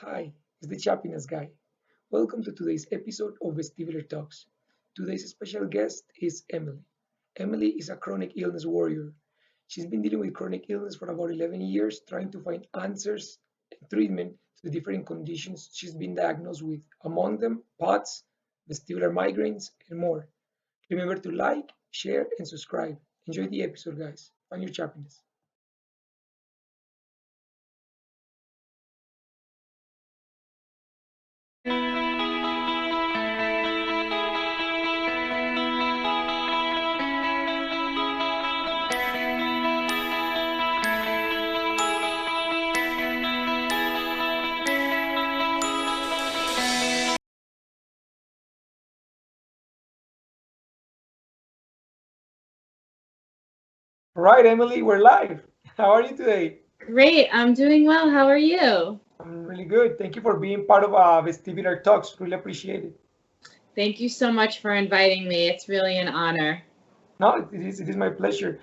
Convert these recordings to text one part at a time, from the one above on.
Hi, it's the Chappiness guy. Welcome to today's episode of Vestibular Talks. Today's special guest is Emily. Emily is a chronic illness warrior. She's been dealing with chronic illness for about 11 years, trying to find answers and treatment to the different conditions she's been diagnosed with, among them POTS, vestibular migraines, and more. Remember to like, share, and subscribe. Enjoy the episode, guys. Find your chappiness. All right, Emily, we're live. How are you today? Great, I'm doing well. How are you? I'm really good. Thank you for being part of Vestibular Talks. Really appreciate it. Thank you so much for inviting me. It's really an honor. No, it is my pleasure.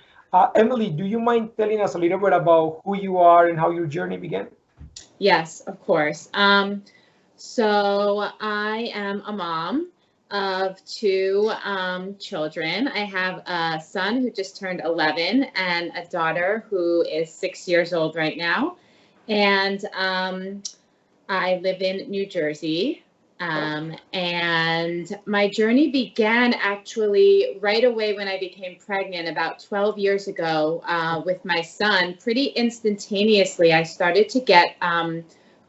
Emily, do you mind telling us a little bit about who you are and how your journey began? Yes, of course. So I am a mom of two children. I have a son who just turned 11 and a daughter who is 6 years old right now. And I live in New Jersey. And my journey began actually right away when I became pregnant about 12 years ago with my son. Pretty instantaneously, I started to get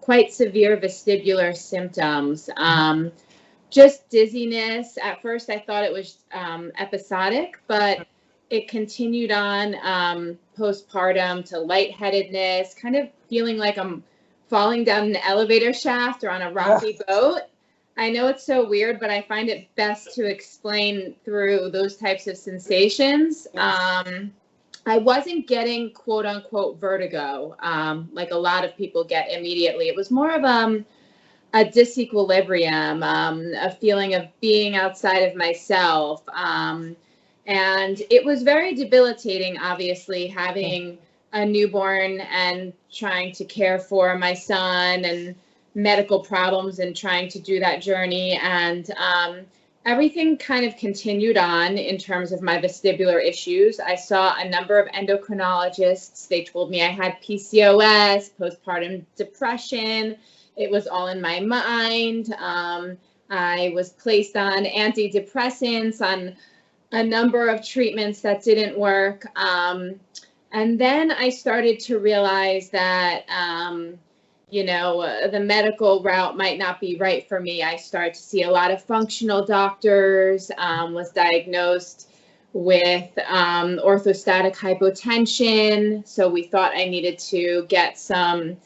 quite severe vestibular symptoms. Just dizziness. At first, I thought it was episodic, but it continued on postpartum to lightheadedness, kind of feeling like I'm falling down an elevator shaft or on a rocky boat. I know it's so weird, but I find it best to explain through those types of sensations. I wasn't getting quote unquote vertigo like a lot of people get immediately. It was more of a disequilibrium, a feeling of being outside of myself. And it was very debilitating, obviously, having a newborn and trying to care for my son and medical problems and trying to do that journey. And everything kind of continued on in terms of my vestibular issues. I saw a number of endocrinologists. They told me I had PCOS, postpartum depression. It was all in my mind. I was placed on antidepressants, on a number of treatments that didn't work. And then I started to realize that, the medical route might not be right for me. I started to see a lot of functional doctors, was diagnosed with orthostatic hypotension. So we thought I needed to get some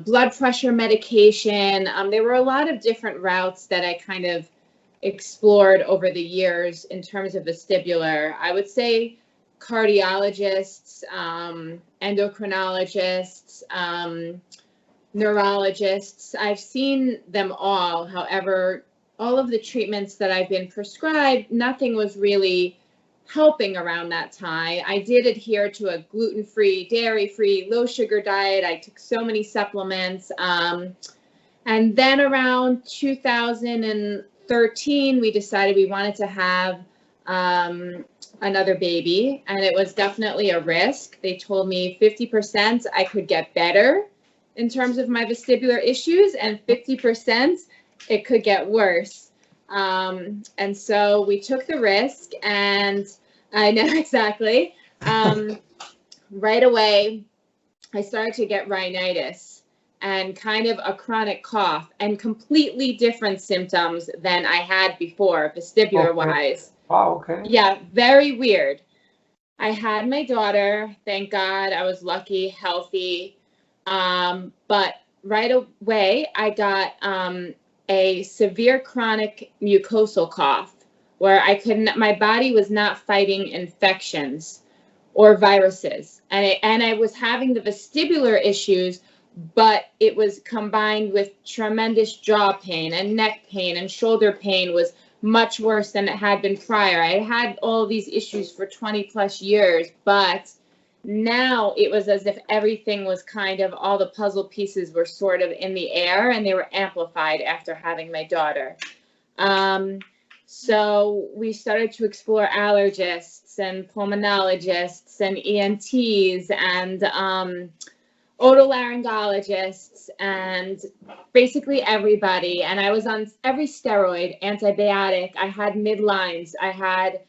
blood pressure medication. There were a lot of different routes that I kind of explored over the years in terms of vestibular. I would say cardiologists, endocrinologists, neurologists. I've seen them all. However, all of the treatments that I've been prescribed, nothing was really helping around that time. I did adhere to a gluten-free, dairy-free, low-sugar diet. I took so many supplements. And then around 2013, we decided we wanted to have another baby, and it was definitely a risk. They told me 50% I could get better in terms of my vestibular issues, and 50% it could get worse. And so we took the risk, and I know exactly. Right away, I started to get rhinitis and kind of a chronic cough and completely different symptoms than I had before, vestibular wise. Wow, okay. Yeah, very weird. I had my daughter, thank God. I was lucky, healthy. But right away, I got a severe chronic mucosal cough where my body was not fighting infections or viruses. And I was having the vestibular issues, but it was combined with tremendous jaw pain and neck pain, and shoulder pain was much worse than it had been prior. I had all these issues for 20 plus years, but Now it was as if everything was kind of, all the puzzle pieces were sort of in the air, and they were amplified after having my daughter. Um, so we started to explore allergists and pulmonologists and ENTs and otolaryngologists and basically everybody. And I was on every steroid, antibiotic. I had midlines. I had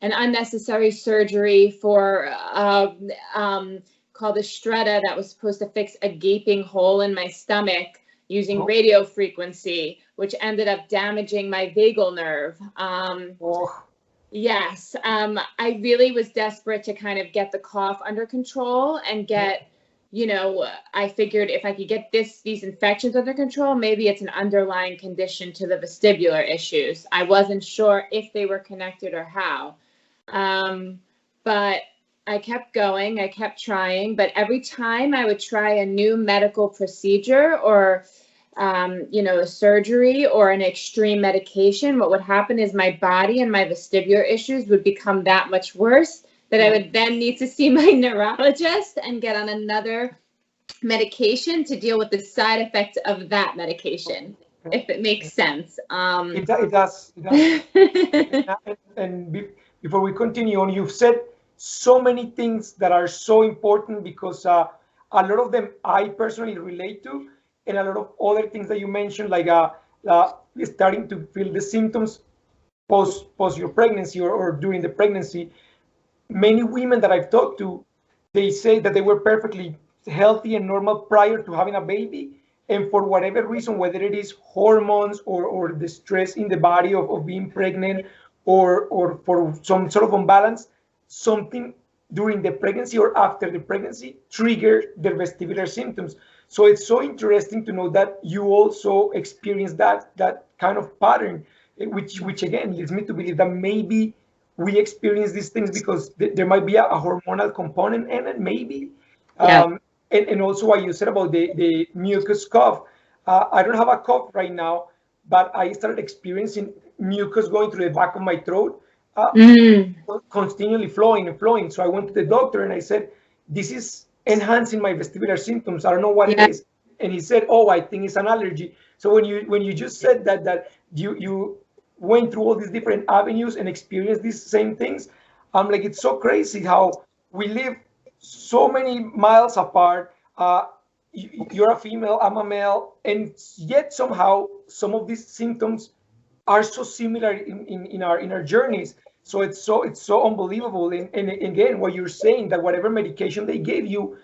an unnecessary surgery for called a stretta that was supposed to fix a gaping hole in my stomach using Oh, radio frequency, which ended up damaging my vagal nerve. oh, Yes, I really was desperate to kind of get the cough under control and yeah, get, I figured if I could get these infections under control, maybe it's an underlying condition to the vestibular issues. I wasn't sure if they were connected or how. But I kept going, I kept trying, but every time I would try a new medical procedure or a surgery or an extreme medication, what would happen is my body and my vestibular issues would become that much worse that I yeah, would then need to see my neurologist and get on another medication to deal with the side effects of that medication, yeah, if it yeah. makes sense. It does, it does. Before we continue on, you've said so many things that are so important because a lot of them I personally relate to, and a lot of other things that you mentioned, like starting to feel the symptoms post your pregnancy or during the pregnancy. Many women that I've talked to, they say that they were perfectly healthy and normal prior to having a baby. And for whatever reason, whether it is hormones or the stress in the body of being pregnant or for some sort of imbalance, something during the pregnancy or after the pregnancy trigger the vestibular symptoms. So it's so interesting to know that you also experience that kind of pattern, which again leads me to believe that maybe we experience these things because there might be a hormonal component in it, maybe. Yeah. And also what you said about the mucus cough. I don't have a cough right now, but I started experiencing mucus going through the back of my throat, uh, Mm, continually flowing and flowing. So I went to the doctor and I said, this is enhancing my vestibular symptoms. I don't know what it yeah. is. And he said, oh, I think it's an allergy. So when you just said that you went through all these different avenues and experienced these same things, I'm like, it's so crazy how we live so many miles apart. You're a female, I'm a male, and yet somehow some of these symptoms are so similar in our journeys. So it's so unbelievable. And again, what you're saying, that whatever medication they gave you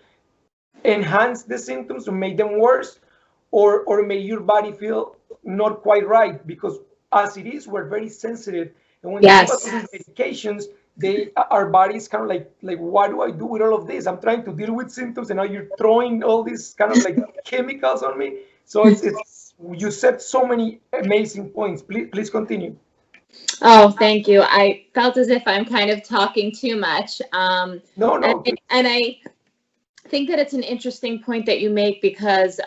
enhance the symptoms or make them worse, or make your body feel not quite right, because as it is, we're very sensitive, and when they give us these Yes. medications, our bodies kind of like what do I do with all of this? I'm trying to deal with symptoms, and now you're throwing all these kind of like chemicals on me. So it's you said so many amazing points. Please continue. Oh, thank you. I felt as if I'm kind of talking too much. No, And, no, please. and I think that it's an interesting point that you make because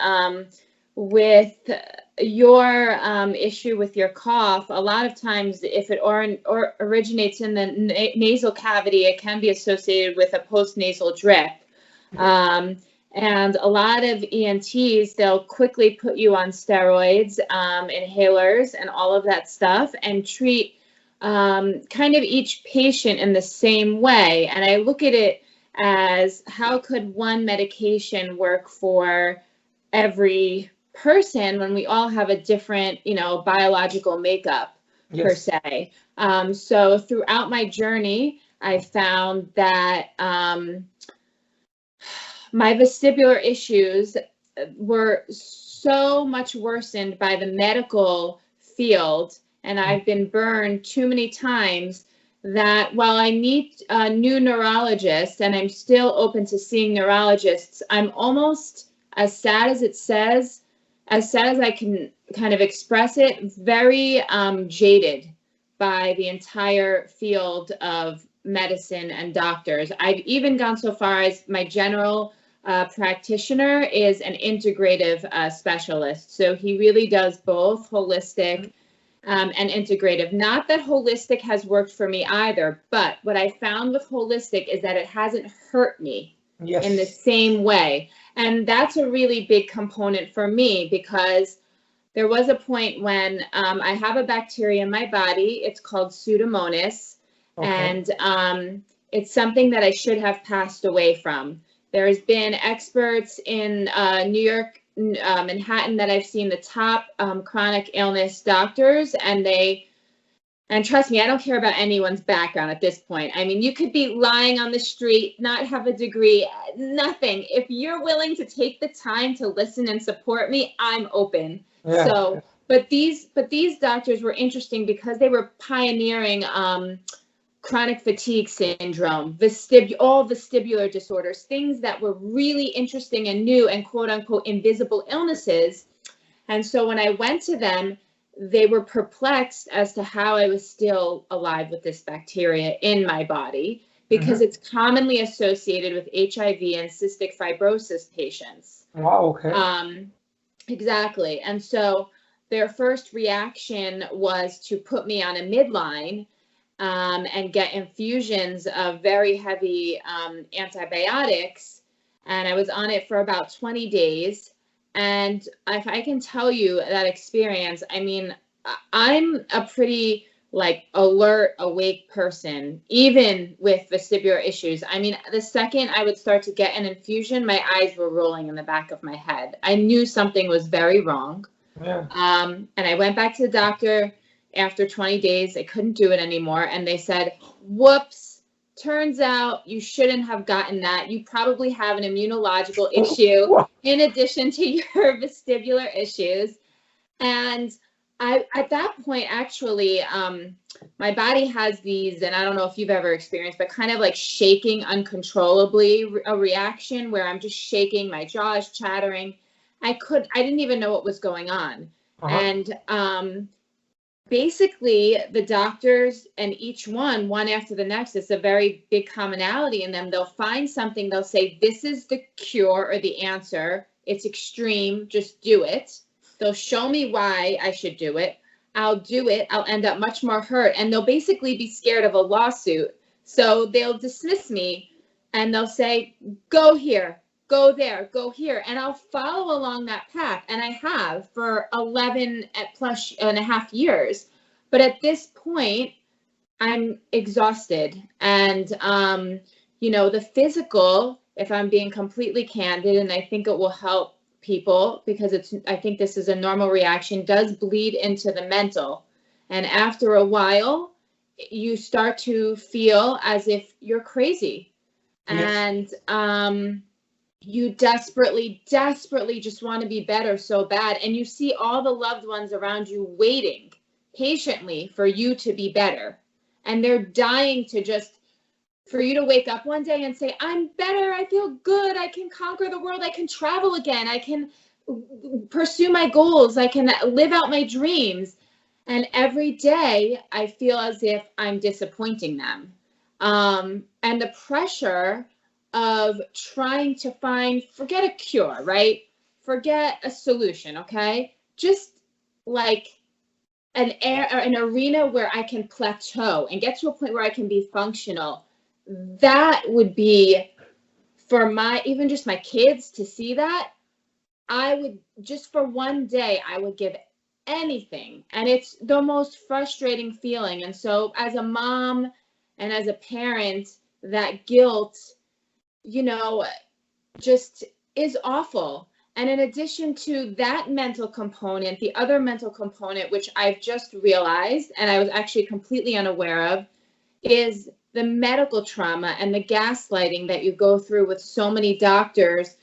with your issue with your cough, a lot of times if it or originates in the nasal cavity, it can be associated with a postnasal drip. Um, and a lot of ENTs, they'll quickly put you on steroids, inhalers, and all of that stuff, and treat kind of each patient in the same way. And I look at it as how could one medication work for every person when we all have a different, biological makeup per Yes. se. So throughout my journey, I found that my vestibular issues were so much worsened by the medical field, and I've been burned too many times that while I meet new neurologists and I'm still open to seeing neurologists, I'm almost, as sad as it says, as sad as I can kind of express it, very jaded by the entire field of medicine and doctors. I've even gone so far as my general practitioner is an integrative specialist. So he really does both holistic and integrative. Not that holistic has worked for me either, but what I found with holistic is that it hasn't hurt me in the Yes. same way. And that's a really big component for me, because there was a point when I have a bacteria in my body. It's called Pseudomonas, Okay. and it's something that I should have passed away from. There's been experts in New York, Manhattan, that I've seen, the top chronic illness doctors, and trust me, I don't care about anyone's background at this point. I mean, you could be lying on the street, not have a degree, nothing. If you're willing to take the time to listen and support me, I'm open. Yeah. So, but these doctors were interesting because they were pioneering chronic fatigue syndrome, all vestibular disorders, things that were really interesting and new and quote unquote invisible illnesses. And so when I went to them, they were perplexed as to how I was still alive with this bacteria in my body, because Hmm. it's commonly associated with HIV and cystic fibrosis patients. Wow. Okay. Exactly. And so their first reaction was to put me on a midline and get infusions of very heavy antibiotics. And I was on it for about 20 days. And if I can tell you that experience, I mean, I'm a pretty like alert, awake person, even with vestibular issues. I mean, the second I would start to get an infusion, my eyes were rolling in the back of my head. I knew something was very wrong. Yeah. And I went back to the doctor after 20 days. I couldn't do it anymore. And they said, whoops, turns out you shouldn't have gotten that. You probably have an immunological issue Wow. in addition to your vestibular issues. And at that point, actually, my body has these, and I don't know if you've ever experienced, but kind of like shaking uncontrollably, a reaction where I'm just shaking, my jaw is chattering. I didn't even know what was going on. Uh-huh. And basically, the doctors, and each one after the next, it's a very big commonality in them. They'll find something, they'll say, this is the cure or the answer. It's extreme, just do it. They'll show me why I should do it. I'll do it. I'll end up much more hurt. And they'll basically be scared of a lawsuit. So they'll dismiss me and they'll say, go here, go there, go here. And I'll follow along that path. And I have for 11 plus and a half years. But at this point, I'm exhausted. And, the physical, if I'm being completely candid, and I think it will help people because I think this is a normal reaction, does bleed into the mental. And after a while, you start to feel as if you're crazy. Yes. And you desperately, desperately just want to be better so bad. And you see all the loved ones around you waiting patiently for you to be better. And they're dying for you to wake up one day and say, I'm better, I feel good, I can conquer the world, I can travel again, I can pursue my goals, I can live out my dreams. And every day I feel as if I'm disappointing them. And the pressure of trying to forget a cure, right? Forget a solution, okay? Just like an arena where I can plateau and get to a point where I can be functional. That would be for even just my kids to see that. I would just for one day, I would give anything. And it's the most frustrating feeling. And so as a mom and as a parent, that guilt, just is awful. And in addition to that mental component, the other mental component, which I've just realized and I was actually completely unaware of, is the medical trauma and the gaslighting that you go through with so many doctors.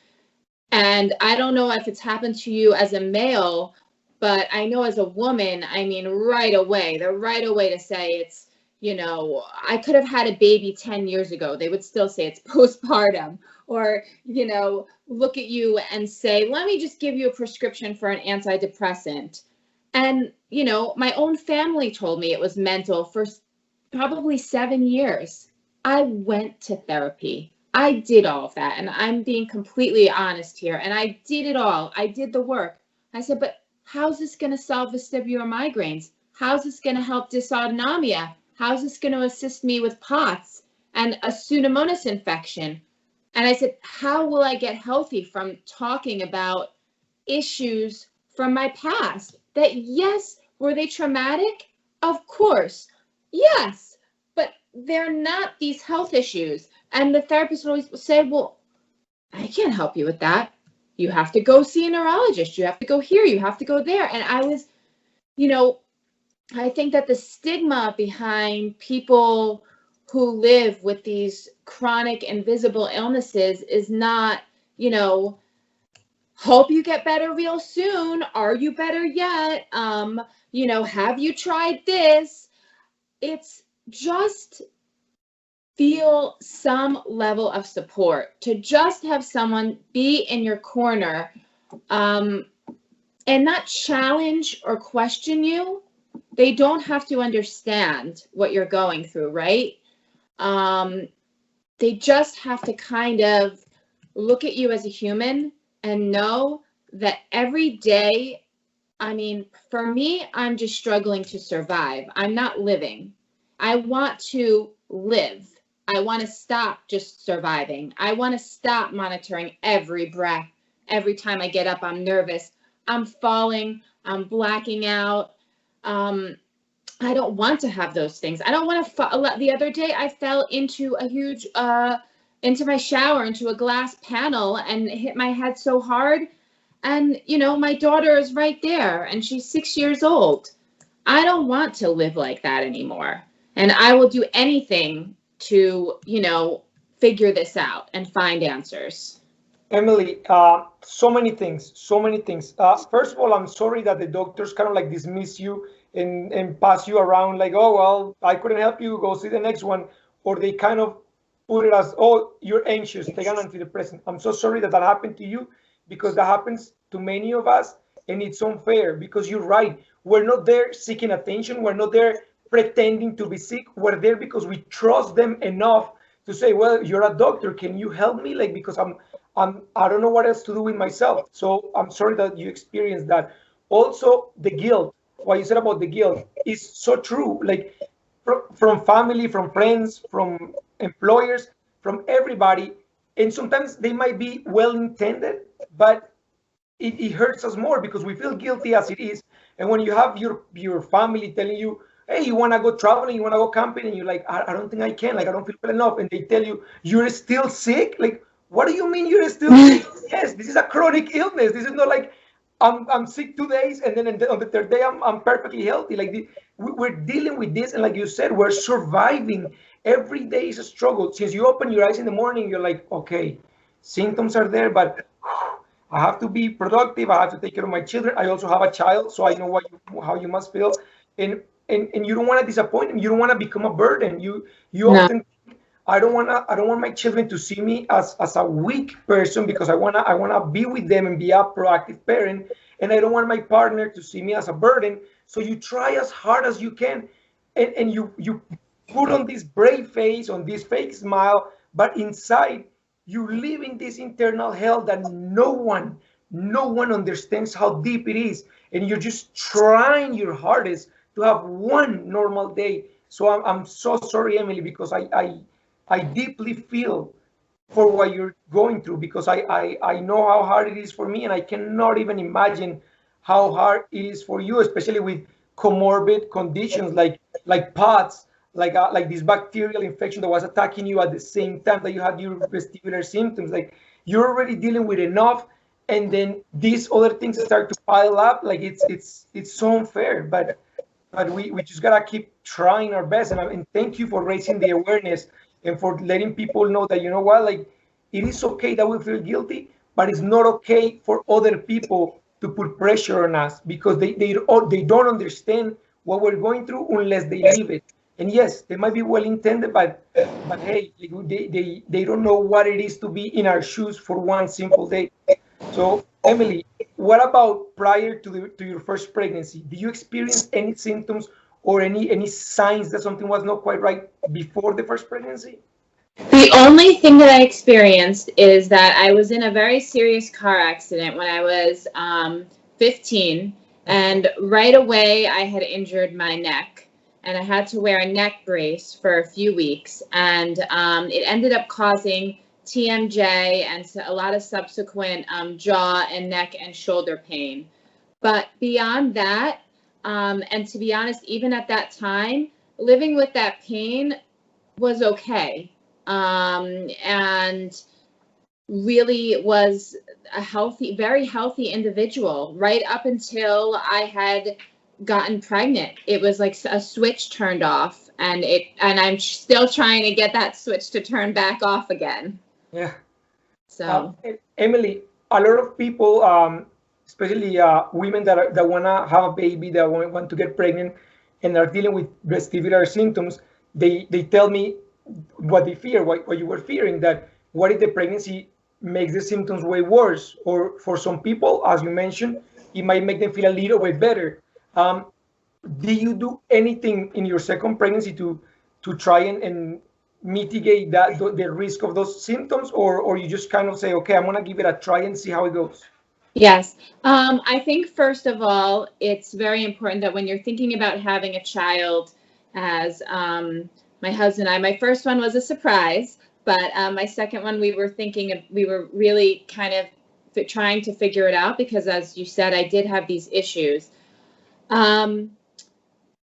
And I don't know if it's happened to you as a male, but I know as a woman, I mean, they're right away to say it's, I could have had a baby 10 years ago. They would still say it's postpartum, or, look at you and say, let me just give you a prescription for an antidepressant. And, my own family told me it was mental for probably 7 years. I went to therapy. I did all of that. And I'm being completely honest here. And I did it all. I did the work. I said, but how's this going to solve vestibular migraines? how's this going to help dysautonomia? How's this going to assist me with POTS and a Pseudomonas infection? And I said, how will I get healthy from talking about issues from my past? That, yes, were they traumatic? Of course. Yes, but they're not these health issues. And the therapist would always say, well, I can't help you with that. You have to go see a neurologist. You have to go here. You have to go there. And I was, you know, I think that the stigma behind people who live with these chronic invisible illnesses is not, hope you get better real soon. Are you better yet? Have you tried this? It's just feel some level of support, to just have someone be in your corner, and not challenge or question you. They don't have to understand what you're going through, right? They just have to kind of look at you as a human and know that every day, for me, I'm just struggling to survive. I'm not living. I want to live. I want to stop just surviving. I want to stop monitoring every breath. Every time I get up, I'm nervous. I'm falling. I'm blacking out. I don't want to have those things. I don't want to fall. The other day, I fell into a huge, into my shower, into a glass panel, and hit my head so hard. And, my daughter is right there, and she's 6 years old. I don't want to live like that anymore. And I will do anything to, figure this out and find answers. Emily, so many things, so many things. First of all, I'm sorry that the doctors kind of like dismiss you and pass you around like, oh, well, I couldn't help you, go see the next one. Or they kind of put it as, oh, you're anxious, take an antidepressant. I'm so sorry that that happened to you, because that happens to many of us, and it's unfair because you're right. We're not there seeking attention. We're not there pretending to be sick. We're there because we trust them enough to say, well, you're a doctor, can you help me? Like, because I don't know what else to do with myself. So I'm sorry that you experienced that. Also, the guilt, what you said about the guilt is so true. Like, from family, from friends, from employers, from everybody. And sometimes they might be well intended, but it hurts us more because we feel guilty as it is. And when you have your family telling you, hey, you want to go traveling, you want to go camping, and you're like, I don't think I can, like, I don't feel well enough. And they tell you, you're still sick. Like, what do you mean you're still sick? Yes, this is a chronic illness. This is not like I'm sick 2 days and then on the third day I'm perfectly healthy. Like, we're dealing with this, and like you said, we're surviving. Every day is a struggle. Since you open your eyes in the morning, you're like, okay, symptoms are there, but I have to be productive. I have to take care of my children. I also have a child, so I know how you must feel, and you don't want to disappoint them. You don't want to become a burden. You No. often, I don't want my children to see me as a weak person, because I wanna be with them and be a proactive parent, and I don't want my partner to see me as a burden. So you try as hard as you can, and you put on this brave face, on this fake smile, but inside you live in this internal hell that no one understands how deep it is, and you're just trying your hardest to have one normal day. So I'm so sorry, Emily, because I deeply feel for what you're going through, because I know how hard it is for me, and I cannot even imagine how hard it is for you, especially with comorbid conditions like POTS, like this bacterial infection that was attacking you at the same time that you had your vestibular symptoms. Like, you're already dealing with enough, and then these other things start to pile up. Like, it's so unfair, but we just gotta keep trying our best. And thank you for raising the awareness and for letting people know that, you know what, like, it is okay that we feel guilty, but it's not okay for other people to put pressure on us, because they don't understand what we're going through unless they live it. And yes, they might be well intended, but hey, they don't know what it is to be in our shoes for one simple day. So, Emily, what about prior to your first pregnancy? Did you experience any symptoms or any signs that something was not quite right before the first pregnancy? The only thing that I experienced is that I was in a very serious car accident when I was 15. And right away, I had injured my neck and I had to wear a neck brace for a few weeks. And it ended up causing TMJ and a lot of subsequent jaw and neck and shoulder pain. But beyond that, and to be honest, even at that time, living with that pain was okay. And really was a healthy, very healthy individual right up until I had gotten pregnant. It was like a switch turned off, and I'm still trying to get that switch to turn back off again. Yeah. So, Emily, a lot of people, especially women that wanna have a baby, that want to get pregnant, and are dealing with vestibular symptoms, they tell me what they fear, what you were fearing, that what if the pregnancy makes the symptoms way worse, or for some people, as you mentioned, it might make them feel a little bit better. Um, did you do anything in your second pregnancy to try and mitigate that the risk of those symptoms, or you just kind of say, okay, I'm gonna give it a try and see how it goes? yes. I think first of all, it's very important that when you're thinking about having a child, as my husband and I, my first one was a surprise, but my second one, we were thinking of, we were really kind of trying to figure it out because, as you said, I did have these issues. Um,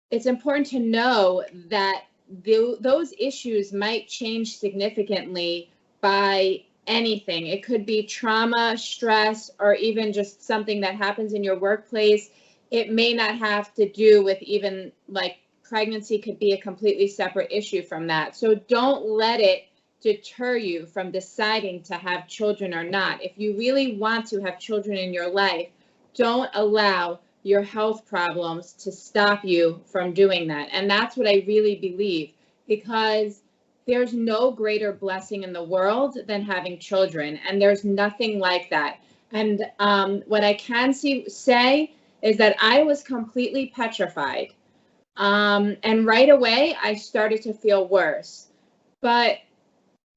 it's important to know that those issues might change significantly by anything. It could be trauma, stress, or even just something that happens in your workplace. It may not have to do with even like pregnancy, could be a completely separate issue from that. So don't let it deter you from deciding to have children or not. If you really want to have children in your life, don't allow your health problems to stop you from doing that. And that's what I really believe, because there's no greater blessing in the world than having children, and there's nothing like that. And what I can say is that I was completely petrified. And right away, I started to feel worse. But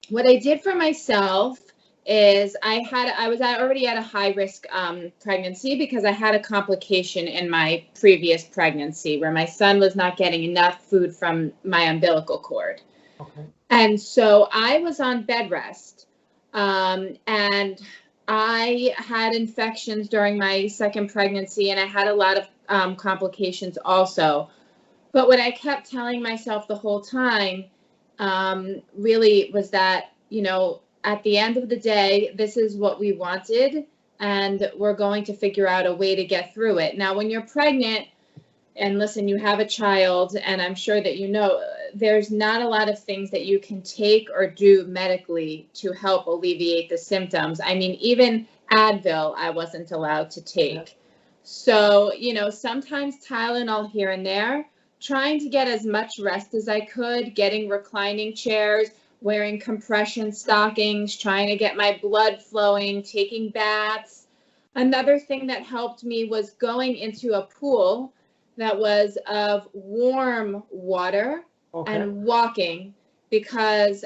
what I did for myself is I was already at a high risk pregnancy because I had a complication in my previous pregnancy where my son was not getting enough food from my umbilical cord. Okay. And so I was on bed rest. And I had infections during my second pregnancy, and I had a lot of complications also. But what I kept telling myself the whole time really was that, at the end of the day, this is what we wanted, and we're going to figure out a way to get through it. Now, when you're pregnant, and listen, you have a child, and I'm sure that there's not a lot of things that you can take or do medically to help alleviate the symptoms. I mean, even Advil, I wasn't allowed to take. Yeah. So, sometimes Tylenol here and there, trying to get as much rest as I could, getting reclining chairs, wearing compression stockings, trying to get my blood flowing, taking baths. Another thing that helped me was going into a pool that was of warm water. Okay. And walking, because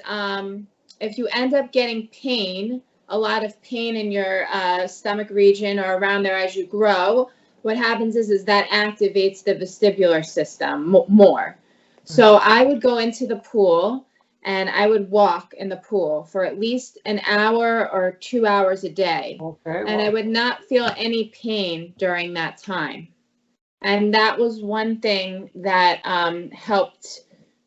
if you end up getting pain, a lot of pain in your stomach region or around there as you grow, what happens is that activates the vestibular system more. So I would go into the pool and I would walk in the pool for at least an hour or 2 hours a day. Okay, and wow. I would not feel any pain during that time. And that was one thing that helped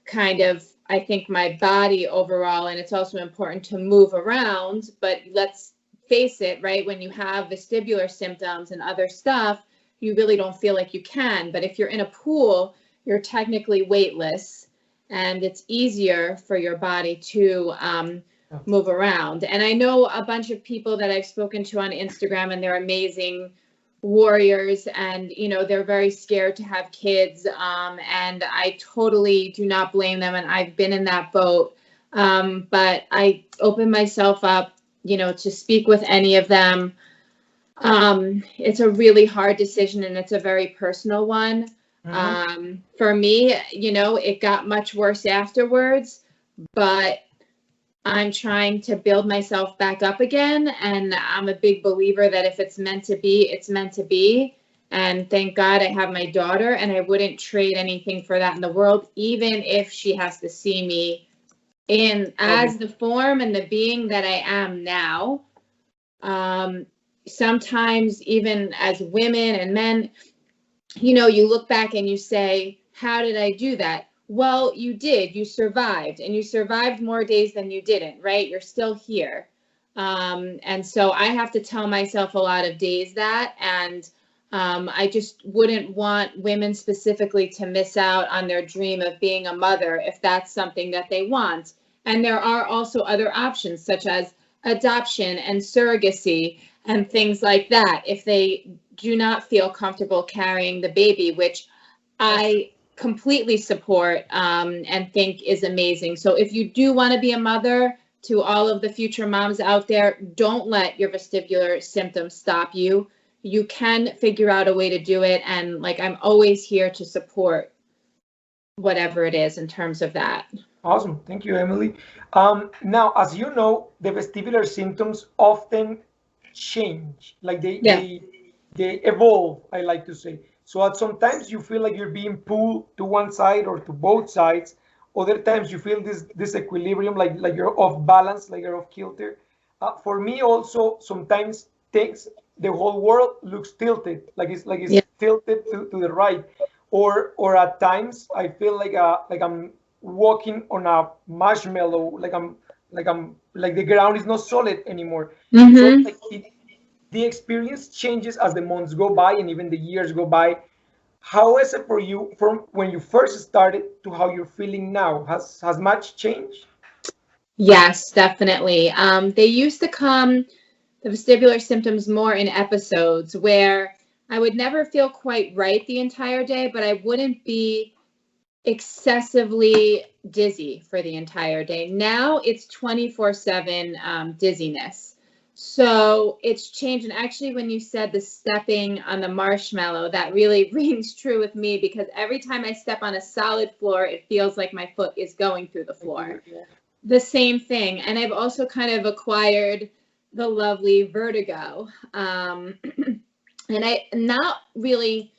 kind of, I think, my body overall. And it's also important to move around, but let's face it, right? When you have vestibular symptoms and other stuff, you really don't feel like you can. But if you're in a pool, you're technically weightless, and it's easier for your body to move around. And I know a bunch of people that I've spoken to on Instagram, and they're amazing warriors, and they're very scared to have kids, and I totally do not blame them, and I've been in that boat, but I open myself up to speak with any of them. It's a really hard decision, and it's a very personal one. For me, it got much worse afterwards, but I'm trying to build myself back up again. And I'm a big believer that if it's meant to be, it's meant to be. And thank God I have my daughter, and I wouldn't trade anything for that in the world, even if she has to see me in as the form and the being that I am now. Um, Sometimes, even as women and men, you look back and you say, how did I do that? Well, you did. You survived, and you survived more days than you didn't, right? You're still here. And so I have to tell myself a lot of days that, and I just wouldn't want women specifically to miss out on their dream of being a mother if that's something that they want. And there are also other options, such as adoption and surrogacy and things like that, if they do not feel comfortable carrying the baby, which I completely support and think is amazing. So if you do want to be a mother, to all of the future moms out there, don't let your vestibular symptoms stop you. You can figure out a way to do it. And like, I'm always here to support whatever it is in terms of that. Awesome. Thank you, Emily. Now, as you know, the vestibular symptoms often change, like Yeah. they evolve, I like to say. So at sometimes you feel like you're being pulled to one side or to both sides. Other times you feel this equilibrium, like you're off balance, like you're off kilter. For me also, sometimes things the whole world looks tilted, like it's Yeah. tilted to the right, or at times I feel like I'm walking on a marshmallow, like the ground is not solid anymore. So Mm-hmm. like the experience changes as the months go by and even the years go by. How is it for you from when you first started to how you're feeling now? Has much changed? Yes, definitely. They used to come, the vestibular symptoms, more in episodes where I would never feel quite right the entire day, but I wouldn't be excessively dizzy for the entire day. Now it's 24/7 dizziness. So it's changed. And actually, when you said the stepping on the marshmallow, that really rings true with me, because every time I step on a solid floor, it feels like my foot is going through the floor. The same thing. And I've also kind of acquired the lovely vertigo. And I not really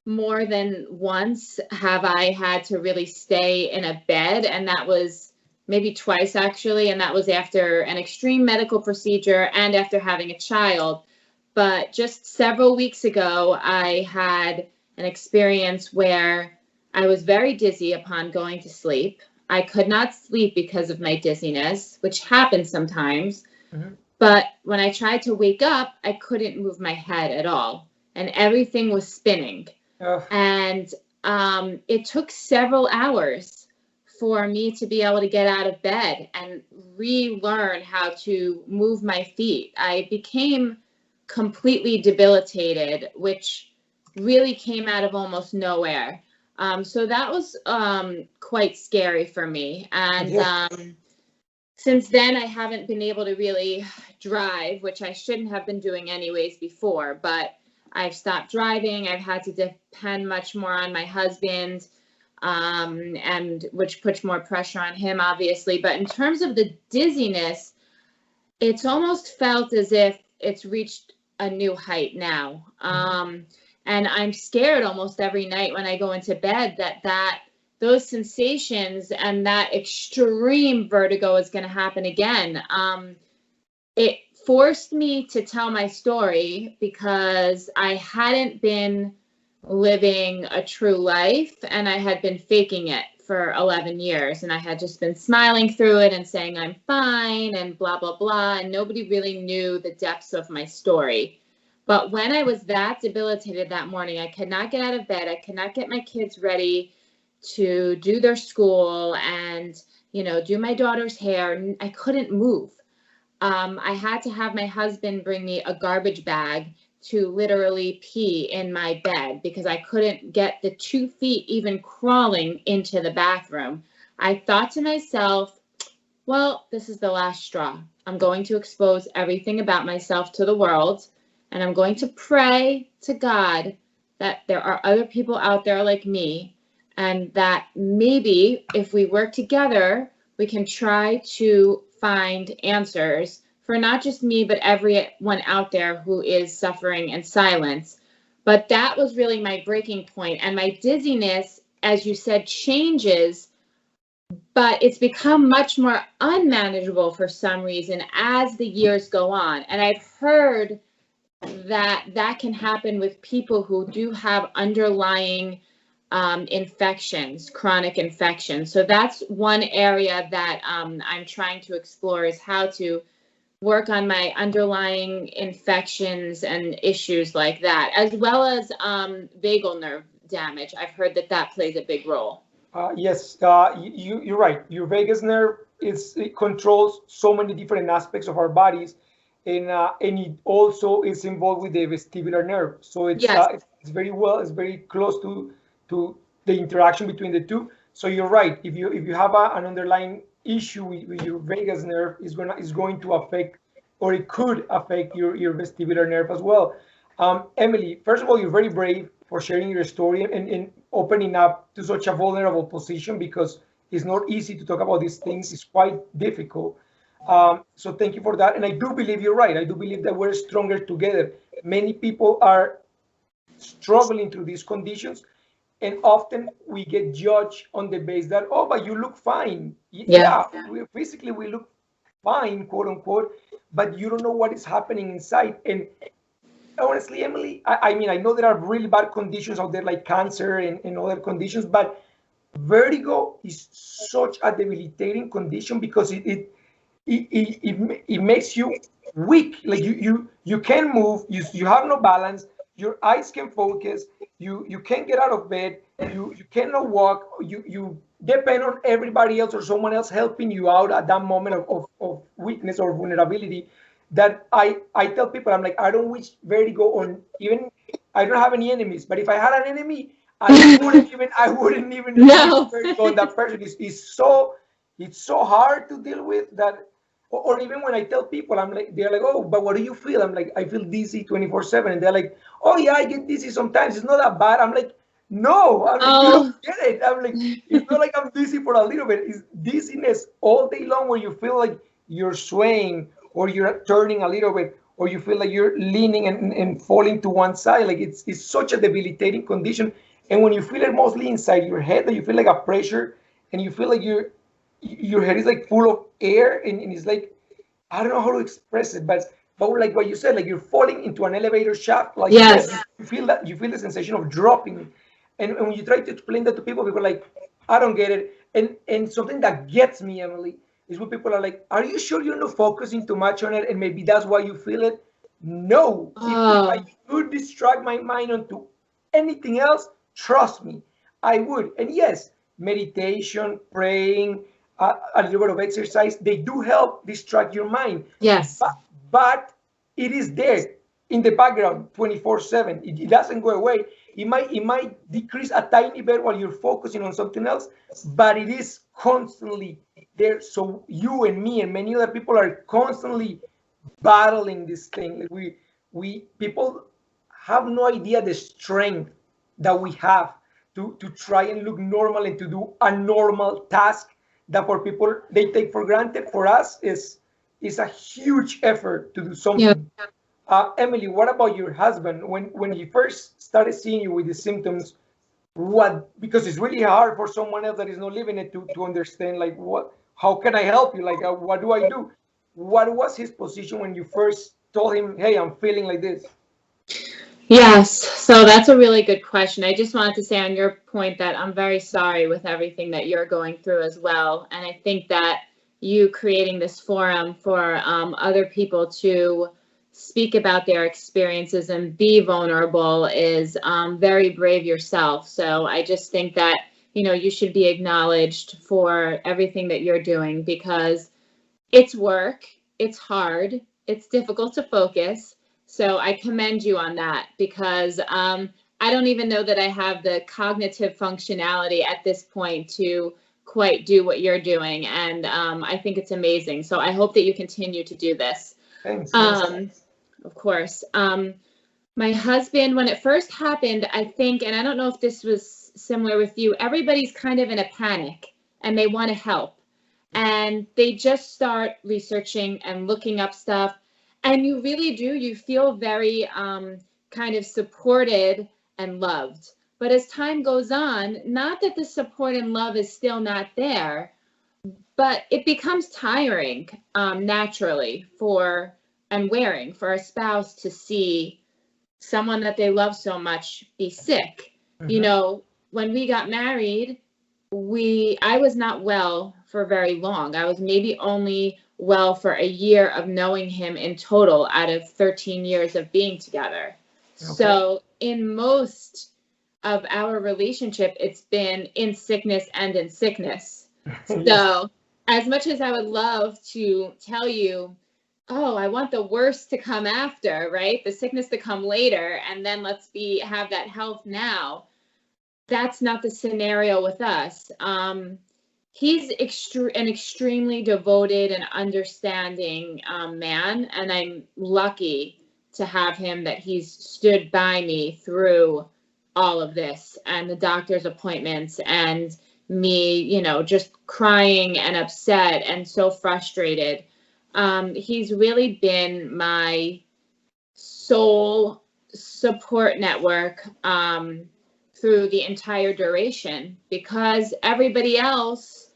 more than once have I had to really stay in a bed, and that was maybe twice actually, and that was after an extreme medical procedure and after having a child. But just several weeks ago, I had an experience where I was very dizzy upon going to sleep. I could not sleep because of my dizziness, which happens sometimes. Mm-hmm. But when I tried to wake up, I couldn't move my head at all, and everything was spinning. Uh, And it took several hours for me to be able to get out of bed and relearn how to move my feet. I became completely debilitated, which really came out of almost nowhere. So that was quite scary for me. And yeah. since then, I haven't been able to really drive, which I shouldn't have been doing anyways before, but I've stopped driving. I've had to depend much more on my husband, and which puts more pressure on him, obviously. But in terms of the dizziness, it's almost felt as if it's reached a new height now. And I'm scared almost every night when I go into bed that those sensations and that extreme vertigo is going to happen again. It forced me to tell my story because I hadn't been living a true life, and I had been faking it for 11 years, and I had just been smiling through it and saying I'm fine and blah blah blah, and nobody really knew the depths of my story. But when I was that debilitated that morning, I could not get out of bed, I could not get my kids ready to do their school and do my daughter's hair. I couldn't move. I had to have my husband bring me a garbage bag to literally pee in my bed because I couldn't get the 2 feet even crawling into the bathroom. I thought to myself, well, this is the last straw. I'm going to expose everything about myself to the world, and I'm going to pray to God that there are other people out there like me, and that maybe if we work together, we can try to find answers for not just me, but everyone out there who is suffering in silence. But that was really my breaking point. And my dizziness, as you said, changes, but it's become much more unmanageable for some reason as the years go on. And I've heard that that can happen with people who do have underlying infections, chronic infections. So that's one area that I'm trying to explore, is how to work on my underlying infections and issues like that, as well as vagal nerve damage. I've heard that that plays a big role. Yes, you're right. Your vagus nerve it controls so many different aspects of our bodies, and it also is involved with the vestibular nerve. So Yes. it's very well, it's very close to the interaction between the two. So you're right. If you have an underlying issue with your vagus nerve, is going to affect, or it could affect your vestibular nerve as well. Emily, first of all, you're very brave for sharing your story and opening up to such a vulnerable position, because it's not easy to talk about these things. It's quite difficult. So thank you for that. And I do believe you're right. I do believe that we're stronger together. Many people are struggling through these conditions, and often we get judged on the base that, oh, but you look fine. Yeah. Yeah, physically we look fine, quote unquote, but you don't know what is happening inside. And honestly, Emily, I mean, I know there are really bad conditions out there like cancer and other conditions, but vertigo is such a debilitating condition because it makes you weak. Like you can't move, you have no balance, your eyes can focus, you can't get out of bed, you cannot walk, you depend on everybody else or someone else helping you out at that moment of weakness or vulnerability. That I tell people, I'm like, I don't wish vertigo on, even I don't have any enemies, but if I had an enemy, I wouldn't even wish No. vertigo on that person. It's so hard to deal with that. Or even when I tell people, I'm like, they're like, oh, but what do you feel? I'm like, I feel dizzy 24/7. And they're like, oh, yeah, I get dizzy sometimes. It's not that bad. I'm like, no, I'm like, you don't Oh, get it. I'm like, it's not like I'm dizzy for a little bit. It's dizziness all day long where you feel like you're swaying or you're turning a little bit or you feel like you're leaning and falling to one side. Like it's such a debilitating condition. And when you feel it mostly inside your head, that you feel like a pressure and you feel like your head is like full of air and it's like, I don't know how to express it, but like what you said, like you're falling into an elevator shaft like this. yes. You feel the sensation of dropping. And when you try to explain that to people are like, I don't get it. And something that gets me, Emily, is when people are like, are you sure you're not focusing too much on it and maybe that's why you feel it? No. If I Oh, could distract my mind onto anything else, trust me, I would. And yes, meditation, praying, a little bit of exercise, they do help distract your mind. yes. But it is there in the background 24/7. It doesn't go away. It might decrease a tiny bit while you're focusing on something else, but it is constantly there. So you and me and many other people are constantly battling this thing. Like we people have no idea the strength that we have to try and look normal and to do a normal task that for people they take for granted. For us is a huge effort to do Yeah. something. Emily, what about your husband? When he first started seeing you with the symptoms, what, because it's really hard for someone else that is not living it to understand, like, what, how can I help you, like, what do I do? What was his position when you first told him, hey, I'm feeling like this? Yes, so that's a really good question. I just wanted to say on your point that I'm very sorry with everything that you're going through as well. And I think that you creating this forum for other people to speak about their experiences and be vulnerable is very brave yourself. So I just think that, you should be acknowledged for everything that you're doing, because it's work, it's hard, it's difficult to focus. So I commend you on that, because I don't even know that I have the cognitive functionality at this point to quite do what you're doing. And I think it's amazing. So I hope that you continue to do this. Thanks. Yes. Um, of course. My husband, when it first happened, I think, and I don't know if this was similar with you, everybody's kind of in a panic and they want to help, and they just start researching and looking up stuff, and you really do, you feel very kind of supported and loved. But as time goes on, not that the support and love is still not there, but it becomes tiring, naturally, for and wearing for a spouse to see someone that they love so much be sick. You Mm-hmm. know, when we got married, I was not well for very long. I was maybe only well for a year of knowing him in total out of 13 years of being together. Okay. So in most of our relationship, it's been in sickness and in sickness. Yes. So as much as I would love to tell you, oh, I want the worst to come after, right? The sickness to come later, and then let's have that health now. That's not the scenario with us. He's an extremely devoted and understanding man, and I'm lucky to have him that he's stood by me through all of this and the doctor's appointments and me, just crying and upset and so frustrated. He's really been my sole support network, through the entire duration, because everybody else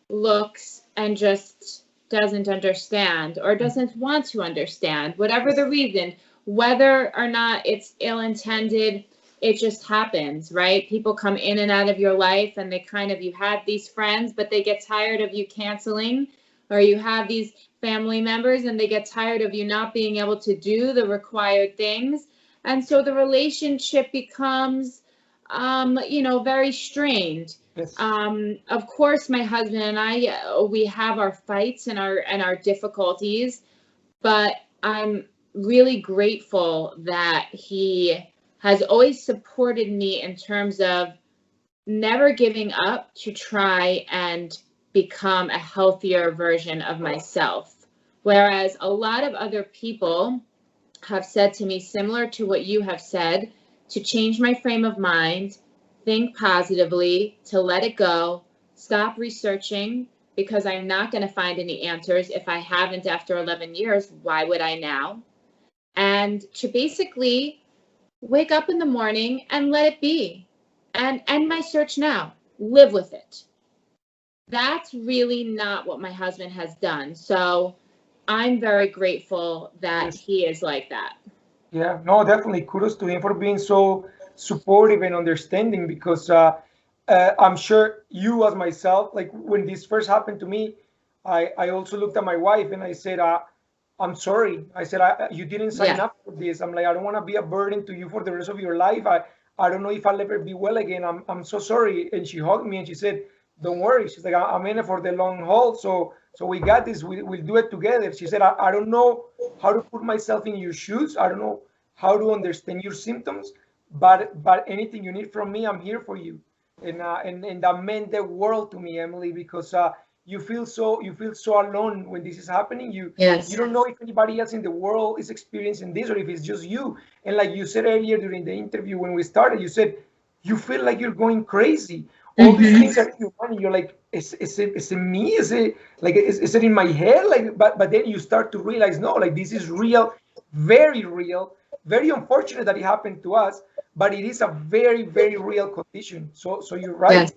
looks and just doesn't understand or doesn't want to understand, whatever the Yes. reason, whether or not it's ill intended. It just happens, right? People come in and out of your life, and you have these friends, but they get tired of you canceling, or you have these family members and they get tired of you not being able to do the required things. And so the relationship becomes, very strained. Yes. Of course, my husband and I, we have our fights and our difficulties, but I'm really grateful that he has always supported me in terms of never giving up to try and become a healthier version of myself. Whereas a lot of other people have said to me, similar to what you have said, to change my frame of mind, think positively, to let it go, stop researching, because I'm not going to find any answers. If I haven't after 11 years, why would I now? And to basically wake up in the morning and let it be and end my search now, live with it. That's really not what my husband has done. So I'm very grateful that Yes. he is like that. Yeah, no, definitely. Kudos to him for being so supportive and understanding because I'm sure you, as myself, like when this first happened to me, I also looked at my wife and I said, I'm sorry. I said, you didn't sign Yeah. up for this. I'm like, I don't want to be a burden to you for the rest of your life. I don't know if I'll ever be well again. I'm so sorry. And she hugged me and she said, don't worry. She's like, I'm in it for the long haul. So we got this. We'll do it together. She said, I don't know how to put myself in your shoes. I don't know how to understand your symptoms, but anything you need from me, I'm here for you. And that meant the world to me, Emily, because you feel so alone when this is happening. You Yes. don't know if anybody else in the world is experiencing this or if it's just you. And like you said earlier during the interview when we started, you said you feel like you're going crazy. All these Mm-hmm. things are in your mind. You're like, is it me? Is it like is it in my head? Like, but then you start to realize, no, like this is real, very real, very unfortunate that it happened to us, but it is a very, very real condition. So you're right.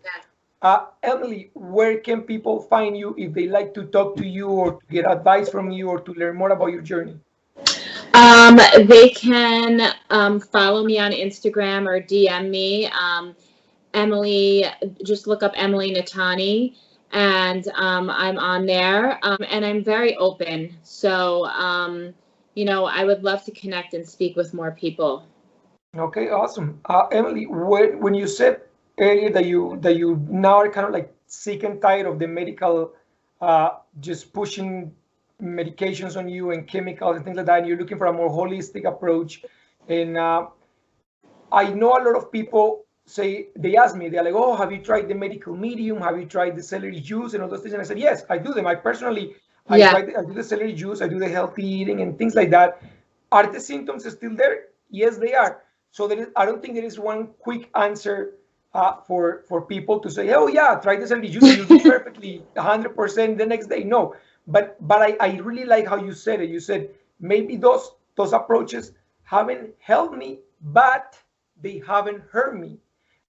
Yes. Emily, where can people find you if they like to talk to you or to get advice from you or to learn more about your journey? They can follow me on Instagram or DM me. Emily, just look up Emily Natani, and I'm on there, and I'm very open. So, I would love to connect and speak with more people. Okay, awesome. Emily, when you said earlier that you now are kind of like sick and tired of the medical just pushing medications on you and chemicals and things like that, and you're looking for a more holistic approach, and I know a lot of people say they ask me, they're like, "Oh, have you tried the medical medium? Have you tried the celery juice and all those things?" And I said, "Yes, I do them. I personally, Yeah. I do the celery juice, I do the healthy eating and things like that." Are the symptoms still there? Yes, they are. So I don't think there is one quick answer for people to say, "Oh yeah, try the celery juice and you'll be perfectly 100% the next day." No, but I really like how you said it. You said maybe those approaches haven't helped me but they haven't hurt me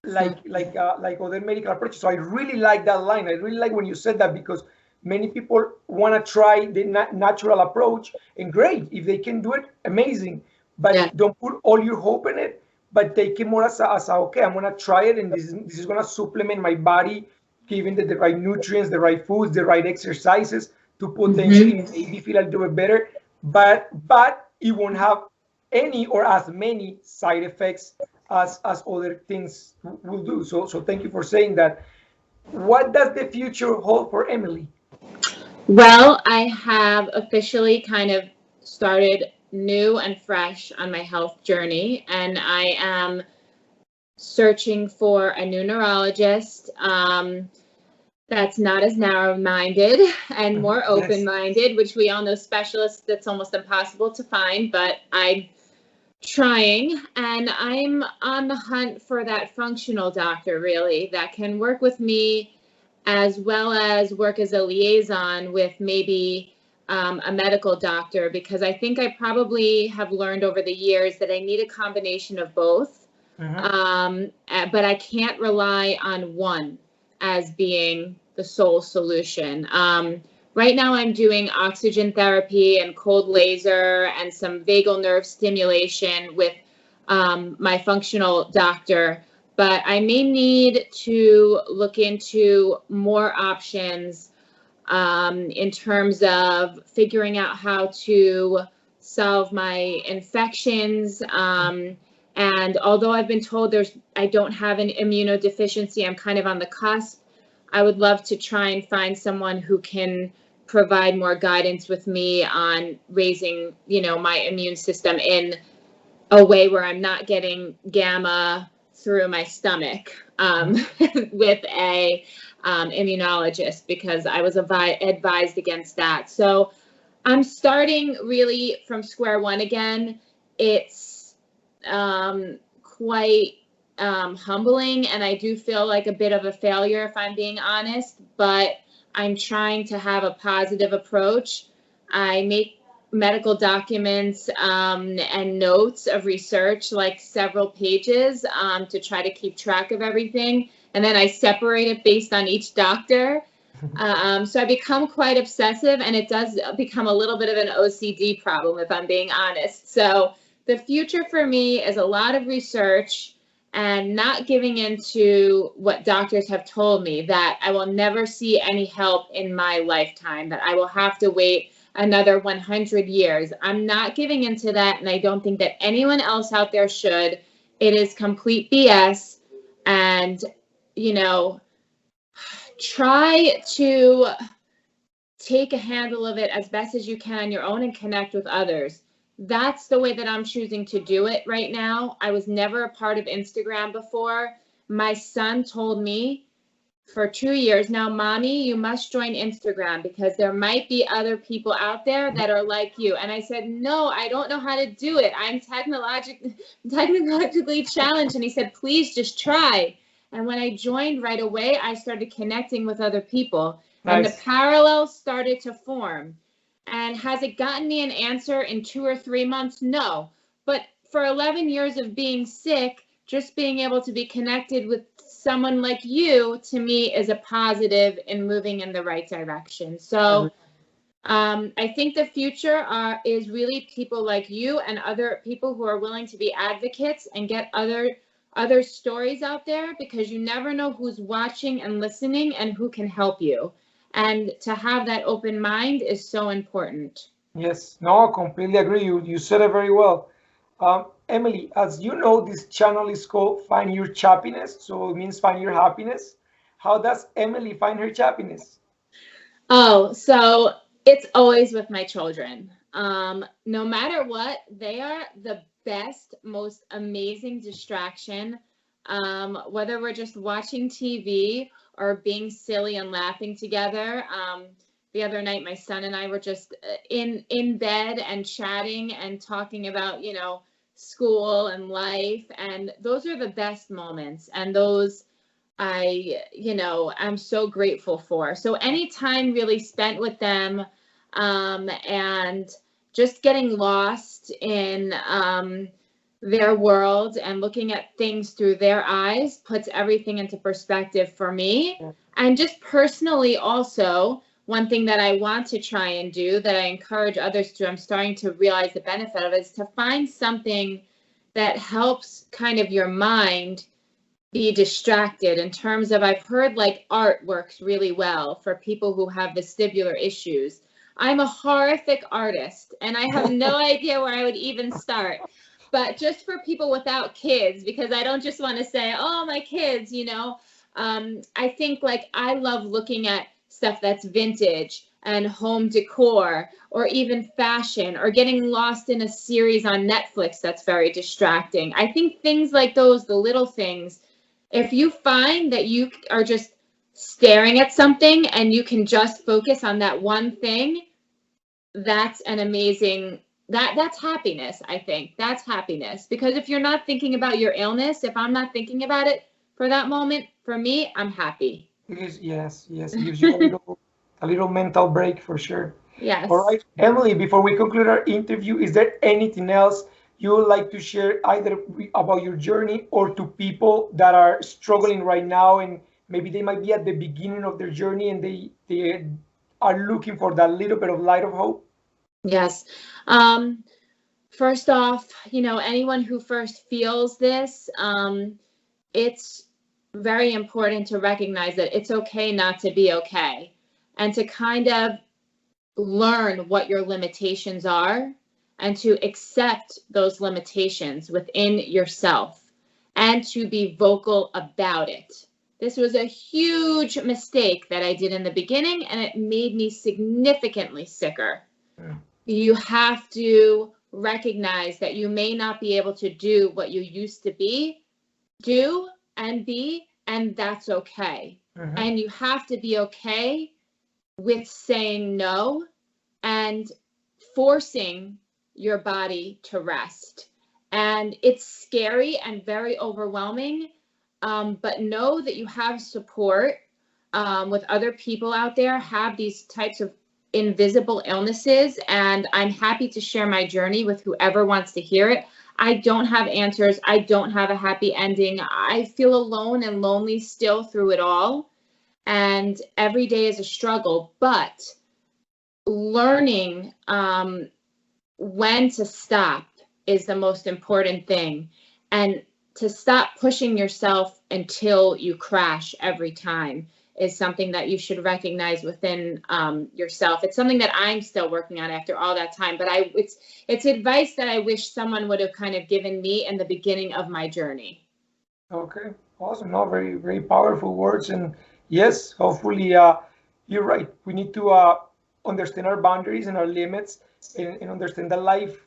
Exactly. like other medical approaches. So I really like that line. I really like when you said that, because many people want to try the natural approach, and great if they can do it, amazing. Yeah. But don't put all your hope in it. But take it more as a okay, I'm gonna try it, and this is gonna supplement my body, giving the right nutrients, the right foods, the right exercises to Hmm. potentially maybe feel a little bit better. But it won't have any or as many side effects as other things will do. So thank you for saying that. What does the future hold for Emily? Well, I have officially kind of started new and fresh on my health journey, and I am searching for a new neurologist. That's not as narrow-minded and more Yes. open-minded, which we all know specialists that's almost impossible to find, but I'm trying, and I'm on the hunt for that functional doctor really that can work with me as well as work as a liaison with maybe a medical doctor, because I think I probably have learned over the years that I need a combination of both. Mm-hmm. But I can't rely on one as being the sole solution. Right now, I'm doing oxygen therapy and cold laser and some vagal nerve stimulation with my functional doctor. But I may need to look into more options in terms of figuring out how to solve my infections. And although I've been told I don't have an immunodeficiency, I'm kind of on the cusp. I would love to try and find someone who can provide more guidance with me on raising, my immune system in a way where I'm not getting gamma through my stomach Mm-hmm. with a immunologist, because I was advised against that. So I'm starting really from square one again. It's quite humbling, and I do feel like a bit of a failure if I'm being honest, but I'm trying to have a positive approach. I make medical documents and notes of research, like several pages, to try to keep track of everything. And then I separate it based on each doctor. So I become quite obsessive, and it does become a little bit of an OCD problem, if I'm being honest. So the future for me is a lot of research and not giving into what doctors have told me, that I will never see any help in my lifetime, that I will have to wait another 100 years. I'm not giving into that, and I don't think that anyone else out there should. It is complete BS. And, you know, try to take a handle of it as best as you can on your own and connect with others. That's the way that I'm choosing to do it right now. I was never a part of Instagram before. My son told me for 2 years now, Mommy, you must join Instagram because there might be other people out there that are like you. And I said, no, I don't know how to do it. I'm technologically challenged. And he said, please just try. And when I joined right away, I started connecting with other people, and the Nice. parallels started to form. And has it gotten me an answer in 2 or 3 months? No. But for 11 years of being sick, just being able to be connected with someone like you, to me, is a positive in moving in the right direction. Agree. So I think the future is really people like you and other people who are willing to be advocates and get other stories out there, because you never know who's watching and listening and who can help you. And to have that open mind is so important. Yes. No, I completely agree. You said it very well. Emily, as you know, this channel is called Find Your Chappiness, so it means find your happiness. How does Emily find her chappiness? Oh, so it's always with my children. No matter what, they are the best, most amazing distraction. Whether we're just watching TV or being silly and laughing together. The other night, my son and I were just in bed and chatting and talking about, school and life, and those are the best moments. And those I'm so grateful for. So any time really spent with them, and just getting lost in their world and looking at things through their eyes puts everything into perspective for me. Yeah. And just personally, also, one thing that I want to try and do that I encourage others to, I'm starting to realize the benefit of, is to find something that helps kind of your mind be distracted, in terms of, I've heard like art works really well for people who have vestibular issues. I'm a horrific artist and I have no idea where I would even start. But just for people without kids, because I don't just want to say, oh, my kids, I think like I love looking at stuff that's vintage and home decor, or even fashion, or getting lost in a series on Netflix that's very distracting. I think things like those, the little things, if you find that you are just staring at something and you can just focus on that one thing, that's an amazing, that's happiness. I think that's happiness, because if you're not thinking about your illness, if I'm not thinking about it for that moment, for me, I'm happy. Yes, yes, gives you a little mental break for sure. All Yes. right, Emily, before we conclude our interview, is there anything else you would like to share either about your journey or to people that are struggling right now and maybe they might be at the beginning of their journey and they are looking for that little bit of light of hope? Yes. First off, anyone who first feels this, it's very important to recognize that it's okay not to be okay, and to kind of learn what your limitations are and to accept those limitations within yourself and to be vocal about it. This was a huge mistake that I did in the beginning, and it made me significantly sicker. Mm. You have to recognize that you may not be able to do what you used to do and be, and that's okay. Mhm. And you have to be okay with saying no and forcing your body to rest. And it's scary and very overwhelming, but know that you have support, with other people out there have these types of invisible illnesses. And I'm happy to share my journey with whoever wants to hear it. I don't have answers. I don't have a happy ending. I feel alone and lonely still through it all. And every day is a struggle, but learning, when to stop is the most important thing. And to stop pushing yourself until you crash every time is something that you should recognize within, yourself. It's something that I'm still working on after all that time, but it's advice that I wish someone would have kind of given me in the beginning of my journey. Okay, awesome. No, very, very powerful words. And yes, hopefully, you're right. We need to understand our boundaries and our limits and understand that life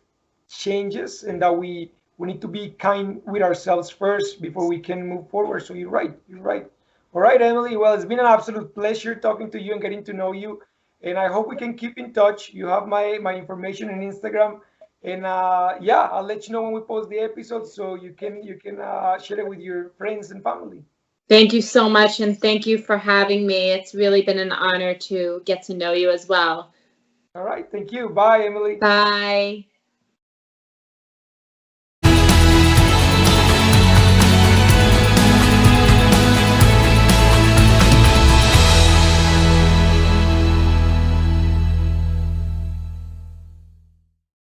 changes and that we need to be kind with ourselves first before we can move forward. So you're right. You're right. All right, Emily. Well, it's been an absolute pleasure talking to you and getting to know you. And I hope we can keep in touch. You have my information on Instagram. And yeah, I'll let you know when we post the episode so you can share it with your friends and family. Thank you so much, and thank you for having me. It's really been an honor to get to know you as well. All right, thank you. Bye, Emily. Bye.